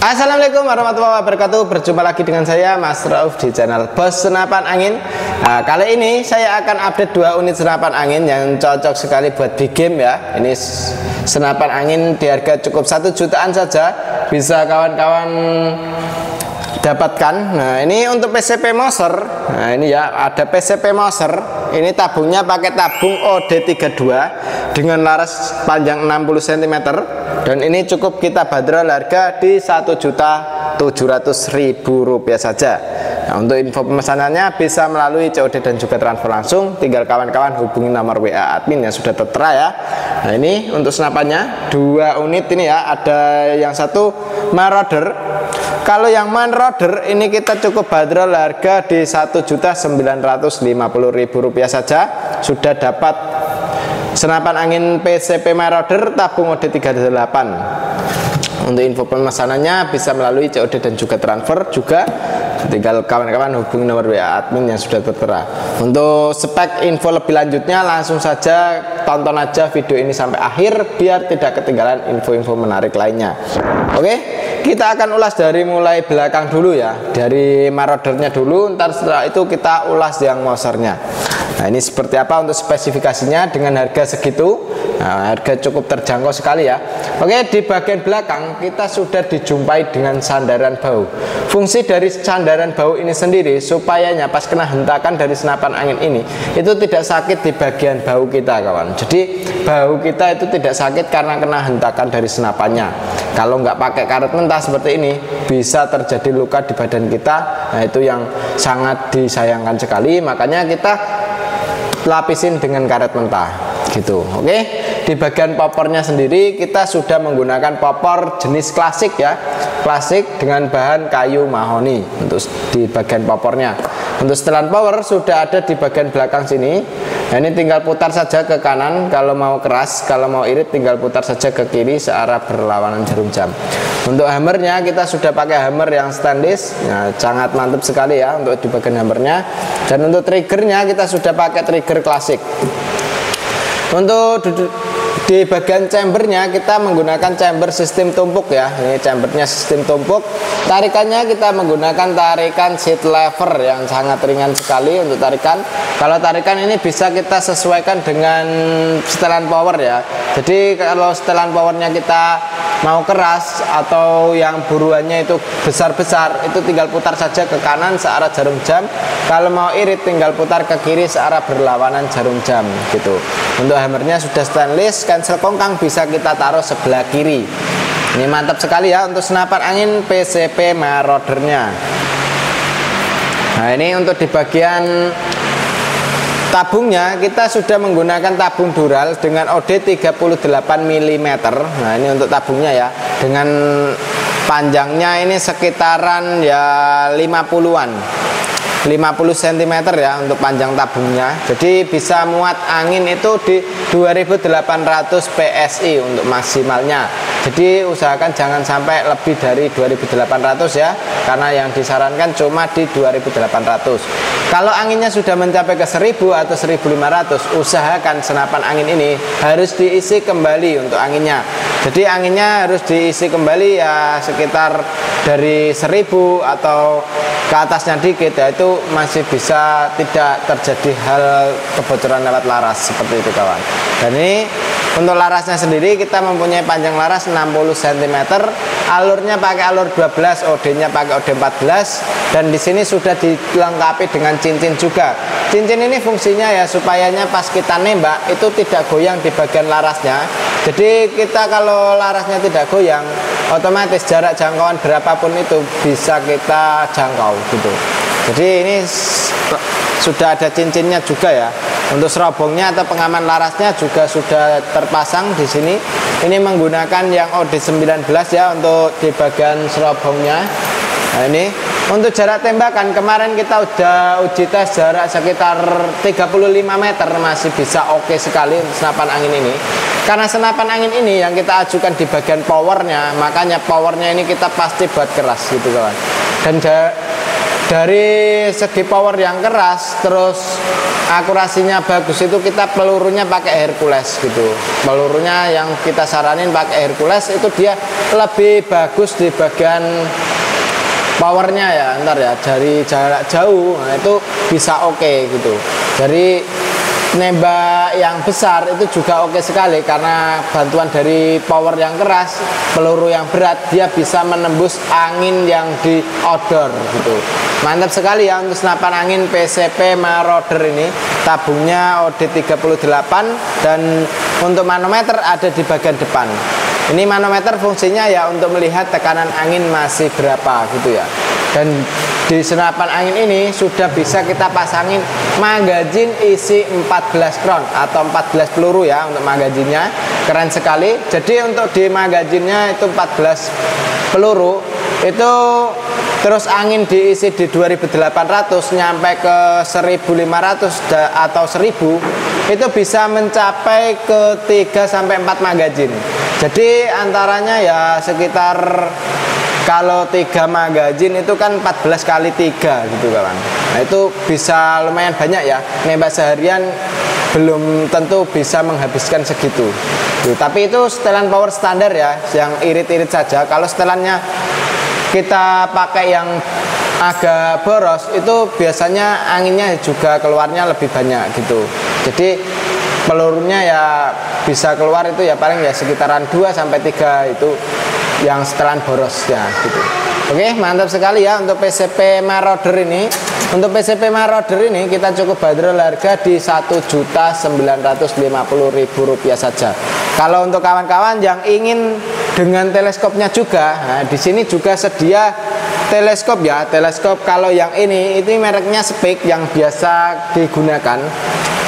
Assalamualaikum warahmatullahi wabarakatuh. Berjumpa lagi dengan saya Mas Rauf di channel Bos Senapan Angin. Nah, kali ini saya akan update 2 unit senapan angin yang cocok sekali buat big game ya. Ini senapan angin di harga cukup 1 jutaan saja, bisa kawan-kawan dapatkan. Nah, ini untuk PCP Moser. Nah, ini ya, ada PCP Moser. Ini tabungnya pakai tabung OD32 dengan laras panjang 60 cm. Dan ini cukup kita bandrol harga di Rp1.700.000 saja. Nah, untuk info pemesanannya bisa melalui COD dan juga transfer langsung. Tinggal kawan-kawan hubungi nomor WA admin yang sudah tertera ya. Nah, ini untuk senapannya 2 unit ini ya. Ada yang satu Marauder. Kalau yang Marauder ini kita cukup bandrol harga di Rp1.950.000 saja. Sudah dapat senapan angin PCP Marauder tabung OD38. Untuk info pemesanannya bisa melalui COD dan juga transfer juga. Tinggal kawan-kawan hubungi nomor WA admin yang sudah tertera. Untuk spek info lebih lanjutnya langsung saja tonton aja video ini sampai akhir biar tidak ketinggalan info-info menarik lainnya. Oke, kita akan ulas dari mulai belakang dulu ya. Dari Maraudernya dulu, ntar setelah itu kita ulas yang Mosernya. Nah, ini seperti apa untuk spesifikasinya dengan harga segitu. Nah, harga cukup terjangkau sekali ya. Oke, di bagian belakang kita sudah dijumpai dengan sandaran bahu. Fungsi dari sandaran bahu ini sendiri supayanya pas kena hentakan dari senapan angin ini itu tidak sakit di bagian bahu kita kawan. Jadi bahu kita itu tidak sakit karena kena hentakan dari senapannya. Kalau nggak pakai karet mentah seperti ini bisa terjadi luka di badan kita. Nah, itu yang sangat disayangkan sekali. Makanya kita lapisin dengan karet mentah gitu. Oke, di bagian popornya sendiri kita sudah menggunakan popor jenis klasik ya, klasik dengan bahan kayu mahoni untuk di bagian popornya. Untuk setelan power sudah ada di bagian belakang sini. Nah, ini tinggal putar saja ke kanan kalau mau keras, kalau mau irit tinggal putar saja ke kiri searah berlawanan jarum jam. Untuk hammernya kita sudah pakai hammer yang stainless. Nah, sangat mantap sekali ya untuk di bagian hammernya. Dan untuk triggernya kita sudah pakai trigger klasik. Untuk di bagian chambernya kita menggunakan chamber sistem tumpuk ya. Ini chambernya sistem tumpuk. Tarikannya kita menggunakan tarikan seat lever yang sangat ringan sekali untuk tarikan. Kalau tarikan ini bisa kita sesuaikan dengan setelan power ya. Jadi kalau setelan powernya kita mau keras atau yang buruannya itu besar-besar, itu tinggal putar saja ke kanan searah jarum jam. Kalau mau irit tinggal putar ke kiri searah berlawanan jarum jam gitu. Untuk hammernya sudah stainless, cancel kongkang bisa kita taruh sebelah kiri. Ini mantap sekali ya untuk senapan angin PCP Maraudernya. Nah, ini untuk di bagian tabungnya kita sudah menggunakan tabung dural dengan OD 38 mm. Nah, ini untuk tabungnya ya. Dengan panjangnya ini sekitaran ya 50 cm ya untuk panjang tabungnya. Jadi bisa muat angin itu di 2800 PSI untuk maksimalnya. Jadi usahakan jangan sampai lebih dari 2800 ya, karena yang disarankan cuma di 2800. Kalau anginnya sudah mencapai ke 1000 atau 1500, usahakan senapan angin ini harus diisi kembali untuk anginnya. Jadi anginnya harus diisi kembali ya sekitar dari 1000 atau ke atasnya dikit ya, itu masih bisa tidak terjadi hal kebocoran lewat laras seperti itu kawan. Dan ini untuk larasnya sendiri kita mempunyai panjang laras 60 cm, alurnya pakai alur 12, OD-nya pakai OD 14, dan di sini sudah dilengkapi dengan cincin juga. Cincin ini fungsinya ya supayanya pas kita nembak itu tidak goyang di bagian larasnya. Jadi kita kalau larasnya tidak goyang, otomatis jarak jangkauan berapapun itu bisa kita jangkau gitu. Jadi ini sudah ada cincinnya juga ya. Untuk serobongnya atau pengaman larasnya juga sudah terpasang di sini. Ini menggunakan yang OD19 ya untuk di bagian serobongnya. Nah, ini untuk jarak tembakan kemarin kita udah uji tes jarak sekitar 35 meter, masih bisa oke sekali untuk senapan angin ini. Karena senapan angin ini yang kita ajukan di bagian powernya, makanya powernya ini kita pasti buat keras gitu kawan. Dan dari segi power yang keras terus akurasinya bagus itu kita pelurunya pakai Hercules gitu. Pelurunya yang kita saranin pakai Hercules itu dia lebih bagus di bagian powernya ya, ntar ya, dari jarak jauh nah itu bisa oke gitu. Dari nembak yang besar itu juga oke sekali karena bantuan dari power yang keras, peluru yang berat, dia bisa menembus angin yang di outdoor gitu. Mantap sekali ya untuk senapan angin PCP Marauder ini. Tabungnya OD38 dan untuk manometer ada di bagian depan. Ini manometer fungsinya ya untuk melihat tekanan angin masih berapa gitu ya. Dan di senapan angin ini sudah bisa kita pasangin magazin isi 14 round atau 14 peluru ya untuk magazinnya. Keren sekali. Jadi untuk di magazinnya itu 14 peluru itu, terus angin diisi di 2800 nyampe ke 1500 atau 1000 itu bisa mencapai ke 3 sampai 4 magazin. Jadi antaranya ya sekitar, kalau 3 magazin itu kan 14 kali 3 gitu kawan. Nah itu bisa lumayan banyak ya. Nembak seharian belum tentu bisa menghabiskan segitu. Tapi itu setelan power standar ya, yang irit-irit saja. Kalau setelannya kita pakai yang agak boros itu biasanya anginnya juga keluarnya lebih banyak gitu. Jadi pelurunya ya bisa keluar itu ya paling ya sekitaran 2 sampai 3 itu yang setelan boros ya gitu. Oke, mantap sekali ya untuk PCP Marauder ini. Untuk PCP Marauder ini kita cukup bandrol harga di Rp1.950.000 saja. Kalau untuk kawan-kawan yang ingin dengan teleskopnya juga, nah di sini juga sedia teleskop ya. Teleskop kalau yang ini itu mereknya Speak yang biasa digunakan.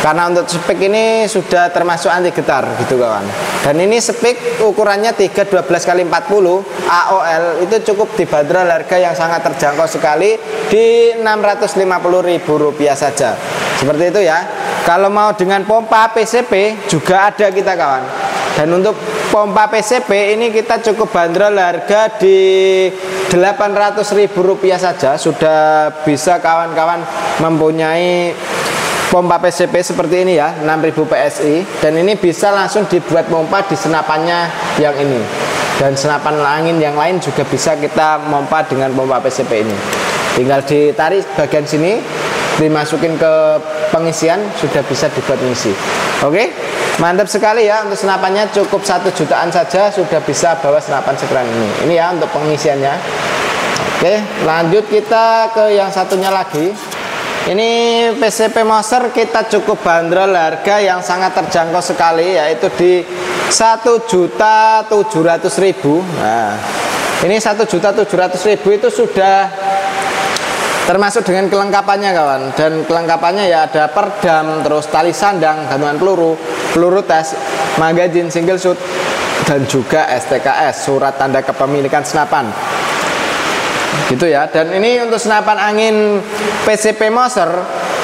Karena untuk Speak ini sudah termasuk anti getar gitu kawan. Dan ini Speak ukurannya 312x40 AOL itu cukup dibanderol harga yang sangat terjangkau sekali di Rp650.000 saja. Seperti itu ya. Kalau mau dengan pompa PCP juga ada kita kawan. Dan untuk pompa PCP ini kita cukup bandrol harga di Rp800.000 saja. Sudah bisa kawan-kawan mempunyai pompa PCP seperti ini ya, 6000 PSI. Dan ini bisa langsung dibuat pompa di senapannya yang ini. Dan senapan angin yang lain juga bisa kita pompa dengan pompa PCP ini. Tinggal ditarik bagian sini, dimasukin ke pengisian, sudah bisa dibuat ngisi. Oke, mantap sekali ya. Untuk senapannya cukup 1 jutaan saja sudah bisa bawa senapan sekeren ini. Ini ya untuk pengisiannya. Oke, lanjut kita ke yang satunya lagi. Ini PCP Moser kita cukup bandrol harga yang sangat terjangkau sekali, yaitu di Rp1.700.000. Nah, ini Rp1.700.000 itu sudah termasuk dengan kelengkapannya kawan. Dan kelengkapannya ya ada perdam, terus tali sandang, gantungan peluru, peluru tes, magazin single shoot, dan juga STKS, surat tanda kepemilikan senapan. Gitu ya. Dan ini untuk senapan angin PCP Moser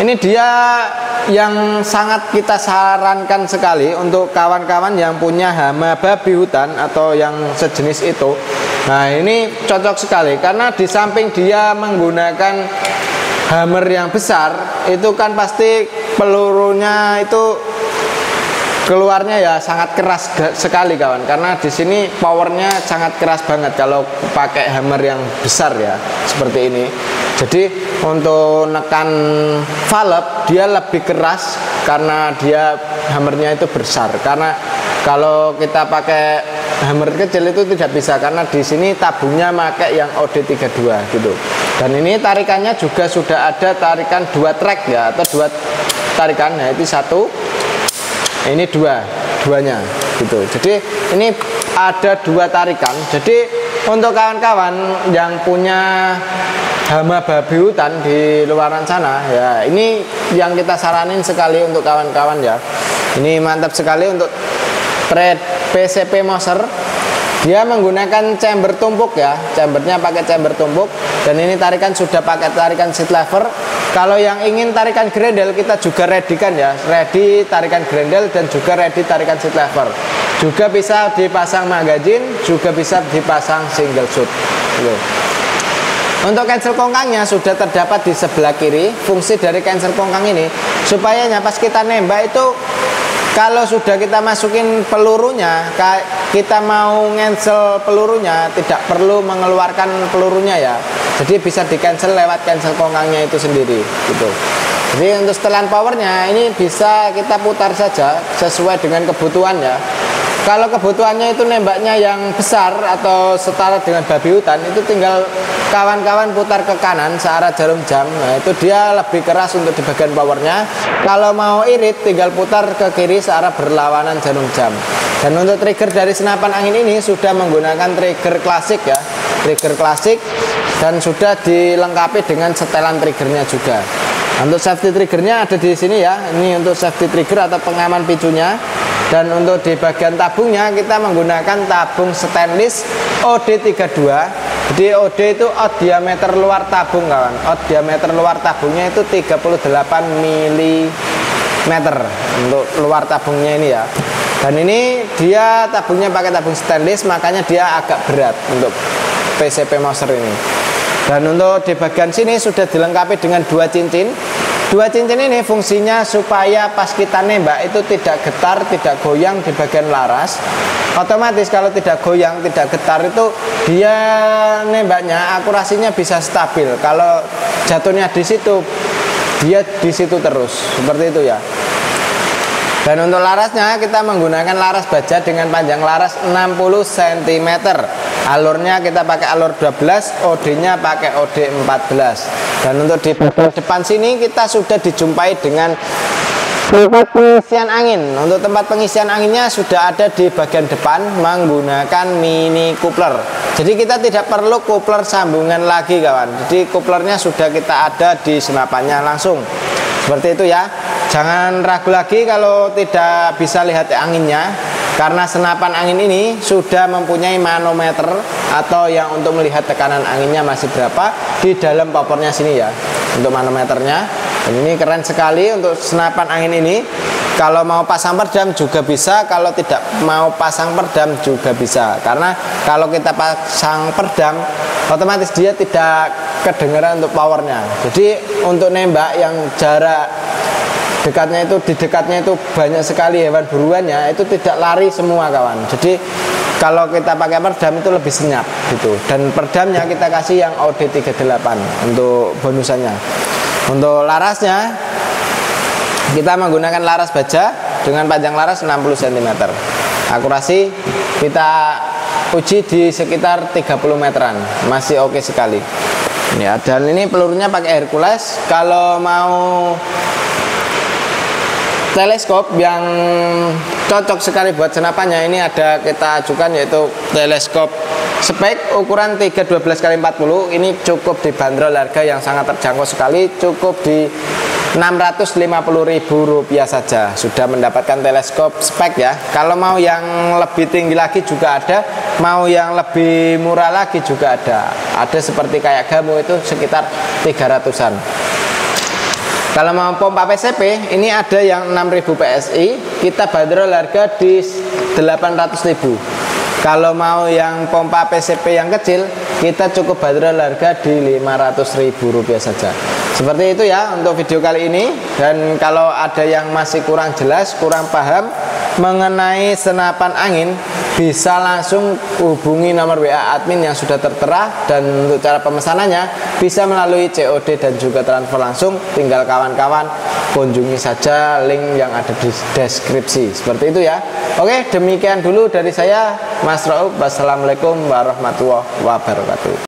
ini dia yang sangat kita sarankan sekali untuk kawan-kawan yang punya hama babi hutan atau yang sejenis itu. Nah ini cocok sekali karena di samping dia menggunakan hammer yang besar, itu kan pasti pelurunya itu keluarnya ya sangat keras sekali kawan, karena di sini powernya sangat keras banget kalau pakai hammer yang besar ya seperti ini. Jadi untuk nekan valve dia lebih keras karena dia hammernya itu besar. Karena kalau kita pakai hammer kecil itu tidak bisa karena di sini tabungnya pakai yang OD32 gitu. Dan ini tarikannya juga sudah ada tarikan 2 track ya, atau 2 tarikan. Nah itu 1, ini 2-duanya gitu. Jadi ini ada 2 tarikan. Jadi untuk kawan-kawan yang punya hama babi hutan di luaran sana ya, ini yang kita saranin sekali untuk kawan-kawan ya. Ini mantap sekali untuk PCP Moser. Dia menggunakan chamber tumpuk ya, chambernya pakai chamber tumpuk. Dan ini tarikan sudah pakai tarikan seat lever. Kalau yang ingin tarikan grendel kita juga ready kan ya, ready tarikan grendel dan juga ready tarikan seat lever. Juga bisa dipasang magazin, juga bisa dipasang single shoot gitu. Untuk cancel kongkangnya sudah terdapat di sebelah kiri. Fungsi dari cancel kongkang ini supaya pas kita nembak itu, kalau sudah kita masukin pelurunya, kita mau cancel pelurunya tidak perlu mengeluarkan pelurunya ya. Jadi bisa di cancel lewat cancel kongkangnya itu sendiri gitu. Jadi untuk setelan powernya ini bisa kita putar saja sesuai dengan kebutuhan ya. Kalau kebutuhannya itu nembaknya yang besar atau setara dengan babi hutan, itu tinggal kawan-kawan putar ke kanan searah jarum jam. Nah itu dia lebih keras untuk di bagian powernya. Kalau mau irit tinggal putar ke kiri searah berlawanan jarum jam. Dan untuk trigger dari senapan angin ini sudah menggunakan trigger klasik ya, trigger klasik, dan sudah dilengkapi dengan setelan triggernya juga. Untuk safety triggernya ada di sini ya. Ini untuk safety trigger atau pengaman picunya. Dan untuk di bagian tabungnya kita menggunakan tabung stainless OD32. Jadi OD itu odd diameter luar tabung kawan. Odd diameter luar tabungnya itu 38 mm untuk luar tabungnya ini ya. Dan ini dia tabungnya pakai tabung stainless, makanya dia agak berat untuk PCP Mauser ini. Dan untuk di bagian sini sudah dilengkapi dengan dua cincin. Dua cincin ini fungsinya supaya pas kita nembak itu tidak getar, tidak goyang di bagian laras. Otomatis kalau tidak goyang, tidak getar itu dia nembaknya akurasinya bisa stabil. Kalau jatuhnya di situ, dia di situ terus. Seperti itu ya. Dan untuk larasnya kita menggunakan laras baja dengan panjang laras 60 cm. Alurnya kita pakai alur 12, OD-nya pakai OD 14. Dan untuk di bagian depan sini kita sudah dijumpai dengan tempat pengisian angin. Untuk tempat pengisian anginnya sudah ada di bagian depan menggunakan mini coupler. Jadi kita tidak perlu coupler sambungan lagi kawan. Jadi couplernya sudah kita ada di senapannya langsung. Seperti itu ya. Jangan ragu lagi kalau tidak bisa lihat anginnya, karena senapan angin ini sudah mempunyai manometer atau yang untuk melihat tekanan anginnya masih berapa di dalam popornya sini ya, untuk manometernya. Dan ini keren sekali untuk senapan angin ini. Kalau mau pasang perdam juga bisa, kalau tidak mau pasang perdam juga bisa. Karena kalau kita pasang perdam otomatis dia tidak kedengeran untuk powernya. Jadi untuk nembak yang jarak dekatnya itu, di dekatnya itu banyak sekali hewan buruannya, itu tidak lari semua kawan. Jadi kalau kita pakai perdam itu lebih senyap gitu. Dan perdamnya kita kasih yang OD38 untuk bonusannya. Untuk larasnya kita menggunakan laras baja dengan panjang laras 60 cm. Akurasi kita uji di sekitar 30 meteran, masih oke sekali ya. Dan ini pelurunya pakai Hercules. Kalau mau teleskop yang cocok sekali buat senapannya, ini ada kita ajukan, yaitu teleskop spek ukuran 312x40. Ini cukup dibanderol harga yang sangat terjangkau sekali, cukup di Rp650.000 saja sudah mendapatkan teleskop spek ya. Kalau mau yang lebih tinggi lagi juga ada, mau yang lebih murah lagi juga ada. Ada seperti kayak Gamo itu sekitar 300-an. Kalau mau pompa PCP, ini ada yang 6000 PSI, kita bandrol harga di 800.000. Kalau mau yang pompa PCP yang kecil, kita cukup bandrol harga di Rp500.000 saja. Seperti itu ya untuk video kali ini. Dan kalau ada yang masih kurang jelas, kurang paham mengenai senapan angin, bisa langsung hubungi nomor WA admin yang sudah tertera. Dan untuk cara pemesanannya bisa melalui COD dan juga transfer langsung. Tinggal kawan-kawan kunjungi saja link yang ada di deskripsi. Seperti itu ya. Oke, demikian dulu dari saya, Mas Rauf. Wassalamualaikum warahmatullahi wabarakatuh.